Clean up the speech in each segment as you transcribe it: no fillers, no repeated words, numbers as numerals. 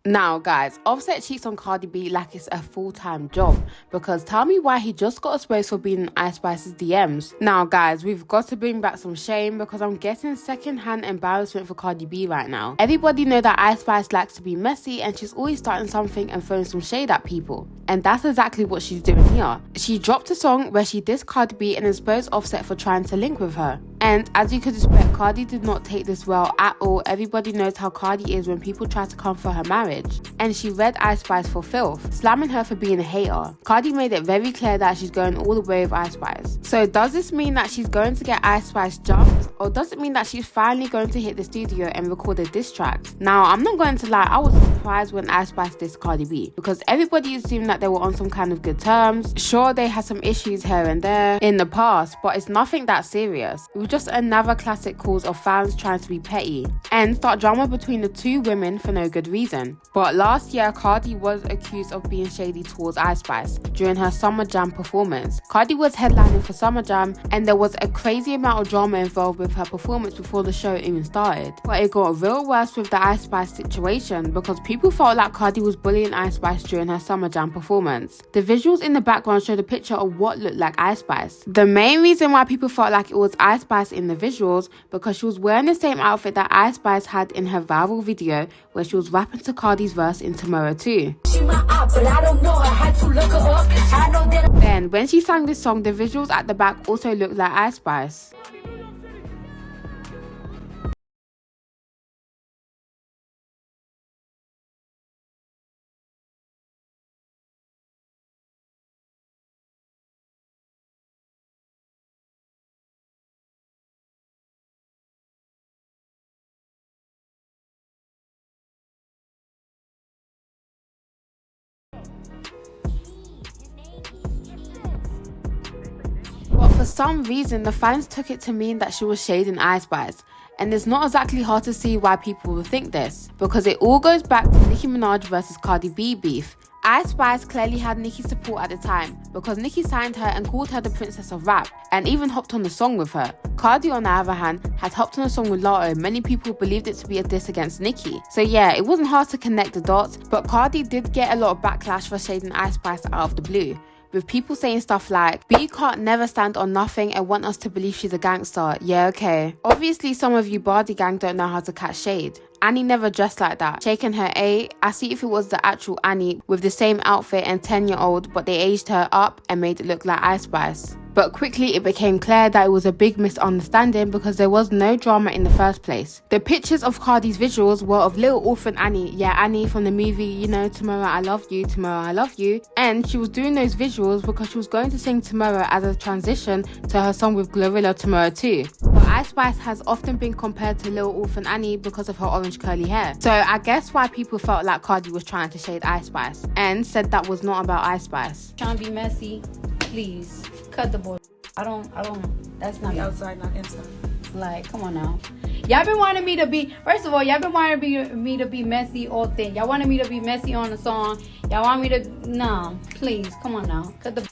Now guys, Offset cheats on Cardi B like it's a full-time job, because tell me why he just got exposed for being in Ice Spice's DMs. Now guys, we've got to bring back some shame, because I'm getting second-hand embarrassment for Cardi B right now. Everybody know that Ice Spice likes to be messy, and she's always starting something and throwing some shade at people. And that's exactly what she's doing here. She dropped a song where she dissed Cardi B and exposed Offset for trying to link with her. And as you could expect, Cardi did not take this well at all. Everybody knows how Cardi is when people try to come for her marriage. And she read Ice Spice for filth, slamming her for being a hater. Cardi made it very clear that she's going all the way with Ice Spice. So does this mean that she's going to get Ice Spice jumped? Or does it mean that she's finally going to hit the studio and record a diss track? Now, I'm not going to lie, I was surprised when Ice Spice dissed Cardi B, because everybody assumed that they were on some kind of good terms. Sure, they had some issues here and there in the past, but it's nothing that serious. It was just another classic cause of fans trying to be petty and start drama between the two women for no good reason. But last year, Cardi was accused of being shady towards Ice Spice during her Summer Jam performance. Cardi was headlining for Summer Jam, and there was a crazy amount of drama involved with her performance before the show even started. But it got real worse with the Ice Spice situation, because people felt like Cardi was bullying Ice Spice during her Summer Jam performance. The visuals in the background showed a picture of what looked like Ice Spice. The main reason why people felt like it was Ice Spice in the visuals, because she was wearing the same outfit that Ice Spice had in her viral video where she was rapping to Cardi's verse in Tomorrow 2. Then when she sang this song, the visuals at the back also looked like Ice Spice. But for some reason, the fans took it to mean that she was shading Ice Spice. And it's not exactly hard to see why people would think this, because it all goes back to Nicki Minaj versus Cardi B beef. Ice Spice clearly had Nicki's support at the time, because Nicki signed her and called her the princess of rap, and even hopped on the song with her. Cardi, on the other hand, had hopped on a song with Latto. Many people believed it to be a diss against Nicki. So yeah, it wasn't hard to connect the dots, but Cardi did get a lot of backlash for shading Ice Spice out of the blue, with people saying stuff like, B can't never stand on nothing and want us to believe she's a gangster. Yeah, okay. Obviously, some of you Bardi gang don't know how to catch shade. Annie never dressed like that. Shaking her A, I see if it was the actual Annie with the same outfit and 10-year-old, but they aged her up and made it look like Ice Spice. But quickly it became clear that it was a big misunderstanding, because there was no drama in the first place. The pictures of Cardi's visuals were of little orphan Annie. Yeah, Annie from the movie, you know, Tomorrow I Love You, Tomorrow I Love You. And she was doing those visuals because she was going to sing Tomorrow as a transition to her song with Glorilla, Tomorrow 2. But Ice Spice has often been compared to little orphan Annie because of her orange curly hair. So I guess why people felt like Cardi was trying to shade Ice Spice and said that was not about Ice Spice. Trying to be messy, please. Cut the boy. I don't, that's not outside, not inside. Like, come on now. Y'all been wanting me to be, first of all, y'all been wanting me to be messy all thing. Y'all wanted me to be messy on the song. Y'all want me to, no, please, come on now. Cut the,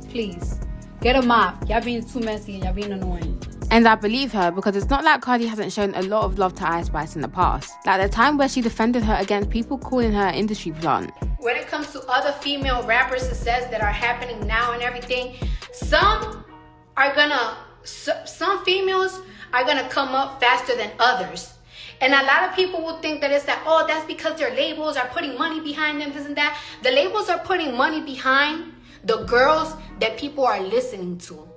please. Get a mop. Y'all being too messy and y'all being annoying. And I believe her, because it's not like Cardi hasn't shown a lot of love to Ice Spice in the past. Like the time where she defended her against people calling her an industry plant. When it comes to other female rappers' success that are happening now and everything, some females are gonna come up faster than others. And a lot of people will think that it's that, oh, that's because their labels are putting money behind them, this and that. The labels are putting money behind the girls that people are listening to.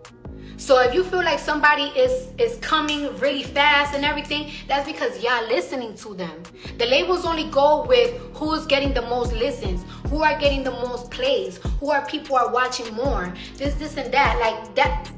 So if you feel like somebody is coming really fast and everything, that's because y'all listening to them. The labels only go with who's getting the most listens, who are getting the most plays, who are people are watching more, this and that. Like that,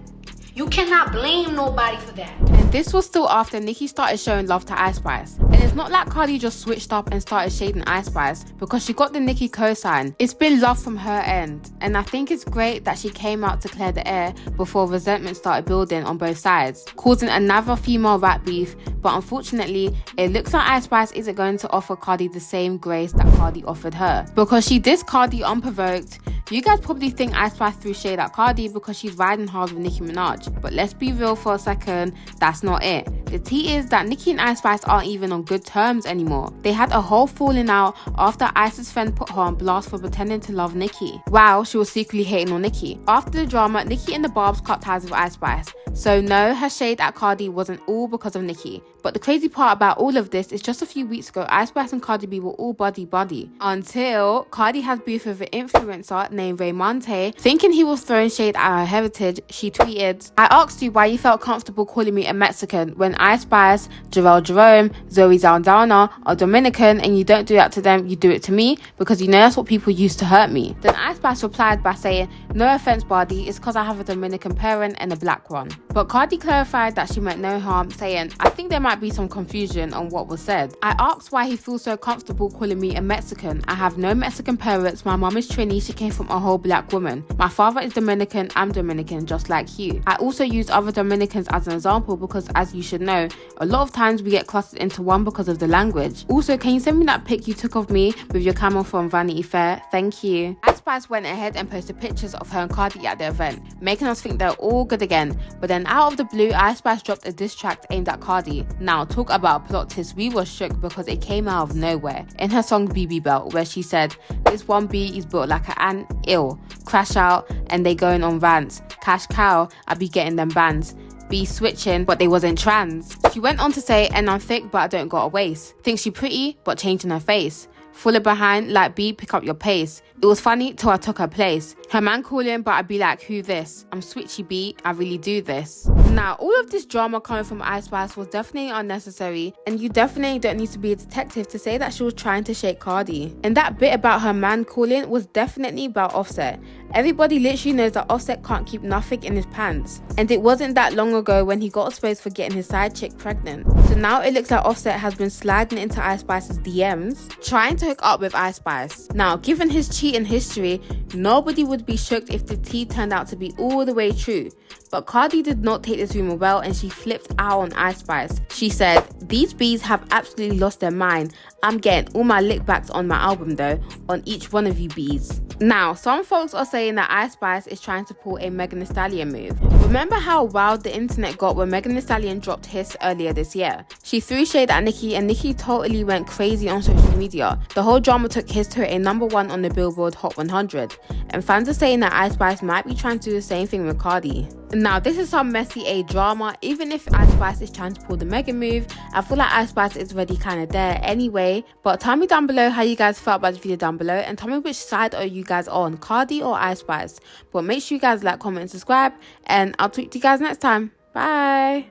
you cannot blame nobody for that. And this was still after Nicki started showing love to Ice Spice. And it's not like Cardi just switched up and started shading Ice Spice, because she got the Nicki cosign. It's been love from her end. And I think it's great that she came out to clear the air before resentment started building on both sides, causing another female rap beef. But unfortunately, it looks like Ice Spice isn't going to offer Cardi the same grace that Cardi offered her, because she dissed Cardi unprovoked, You guys probably think Ice Spice threw shade at Cardi because she's riding hard with Nicki Minaj, but let's be real for a second, that's not it. The tea is that Nicki and Ice Spice aren't even on good terms anymore. They had a whole falling out after Ice's friend put her on blast for pretending to love Nicki, while she was secretly hating on Nicki. After the drama, Nicki and the Barbs cut ties with Ice Spice. So no, her shade at Cardi wasn't all because of Nicki. But the crazy part about all of this is just a few weeks ago, Ice Spice and Cardi B were all buddy-buddy. Until Cardi has beef with an influencer named Raymonte. Thinking he was throwing shade at her heritage, she tweeted, "I asked you why you felt comfortable calling me a Mexican when Ice Spice, Jarrell Jerome, Zoe Saldana are Dominican, and you don't do that to them, you do it to me because you know that's what people used to hurt me." Then Ice Spice replied by saying, "No offense, Bardi, it's because I have a Dominican parent and a black one." But Cardi clarified that she meant no harm, saying, "I think there might be some confusion on what was said. I asked why he feels so comfortable calling me a Mexican. I have no Mexican parents. My mom is Trini. She came from a whole black woman. My father is Dominican. I'm Dominican, just like you." I also use other Dominicans as an example because, as you should know, a lot of times we get clustered into one because of the language. Also, can you send me that pic you took of me with your camel from Vanity Fair? Thank you. Ice Spice went ahead and posted pictures of her and Cardi at the event, making us think they're all good again. But then out of the blue, Ice Spice dropped a diss track aimed at Cardi. Now, talk about a plot twist, we were shook because it came out of nowhere. In her song BB Belt, where she said, "This one B is built like an ant, ill. Crash out and they going on rants. Cash cow, I be getting them bands. Be switching, but they wasn't trans." She went on to say, "And I'm thick, but I don't got a waist. Think she pretty, but changing her face. Fuller behind, like B, pick up your pace. It was funny till I took her place. Her man calling, but I'd be like, who this? I'm switchy B, I really do this." Now, all of this drama coming from Ice Spice was definitely unnecessary, and you definitely don't need to be a detective to say that she was trying to shake Cardi. And that bit about her man calling was definitely about Offset. Everybody literally knows that Offset can't keep nothing in his pants. And it wasn't that long ago when he got exposed for getting his side chick pregnant. So now it looks like Offset has been sliding into Ice Spice's DMs, trying to hook up with Ice Spice. Now, given his cheating history, nobody would be shocked if the tea turned out to be all the way true. But Cardi did not take this rumor well, and she flipped out on Ice Spice. She said, "These bees have absolutely lost their mind. I'm getting all my lickbacks on my album though, on each one of you bees." Now, some folks are saying that Ice Spice is trying to pull a Megan Thee Stallion move. Remember how wild the internet got when Megan Thee Stallion dropped Hiss earlier this year? She threw shade at Nicki, and Nicki totally went crazy on social media. The whole drama took Hiss to a #1 on the Billboard Hot 100, and fans are saying that Ice Spice might be trying to do the same thing with Cardi. Now, this is some messy A drama. Even if Ice Spice is trying to pull the Megan move, I feel like Ice Spice is already kind of there anyway. But tell me down below how you guys felt about the video down below, and tell me which side are you guys on, Cardi or Ice Spice. But make sure you guys like, comment, and subscribe, and I'll talk to you guys next time. Bye.